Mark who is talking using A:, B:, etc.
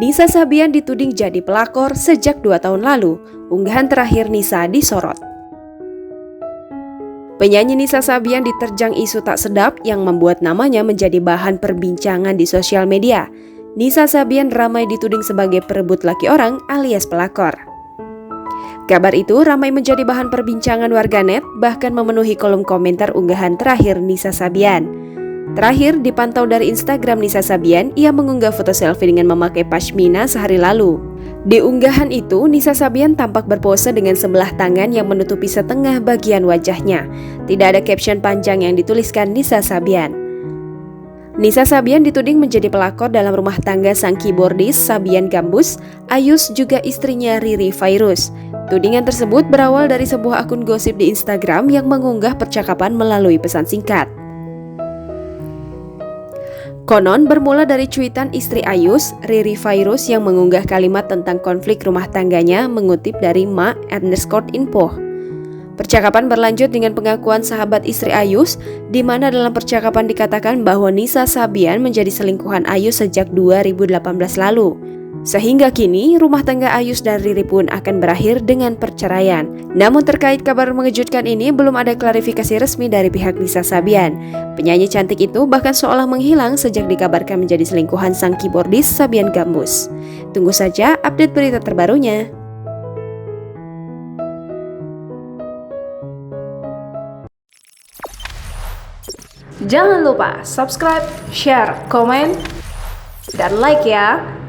A: Nisa Sabian dituding jadi pelakor sejak 2 tahun lalu. Unggahan terakhir Nisa disorot. Penyanyi Nisa Sabian diterjang isu tak sedap yang membuat namanya menjadi bahan perbincangan di sosial media. Nisa Sabian ramai dituding sebagai perebut laki orang alias pelakor. Kabar itu ramai menjadi bahan perbincangan warganet, bahkan memenuhi kolom komentar unggahan terakhir Nisa Sabian. Terakhir dipantau dari Instagram Nisa Sabian, ia mengunggah foto selfie dengan memakai pashmina sehari lalu. Di unggahan itu, Nisa Sabian tampak berpose dengan sebelah tangan yang menutupi setengah bagian wajahnya. Tidak ada caption panjang yang dituliskan Nisa Sabian. Nisa Sabian dituding menjadi pelakor dalam rumah tangga sang keyboardis Sabian Gambus, Ayus juga istrinya Riri Fairuz. Tudingan tersebut berawal dari sebuah akun gosip di Instagram yang mengunggah percakapan melalui pesan singkat. Konon bermula dari cuitan istri Ayus, Riri Fairuz yang mengunggah kalimat tentang konflik rumah tangganya mengutip dari ma_info. Percakapan berlanjut dengan pengakuan sahabat istri Ayus, di mana dalam percakapan dikatakan bahwa Nisa Sabian menjadi selingkuhan Ayus sejak 2018 lalu. Sehingga kini rumah tangga Ayus dan Riri pun akan berakhir dengan perceraian. Namun terkait kabar mengejutkan ini belum ada klarifikasi resmi dari pihak Nisa Sabian. Penyanyi cantik itu bahkan seolah menghilang sejak dikabarkan menjadi selingkuhan sang keyboardis Sabian Gambus. Tunggu saja update berita terbarunya.
B: Jangan lupa subscribe, share, komen, dan like ya.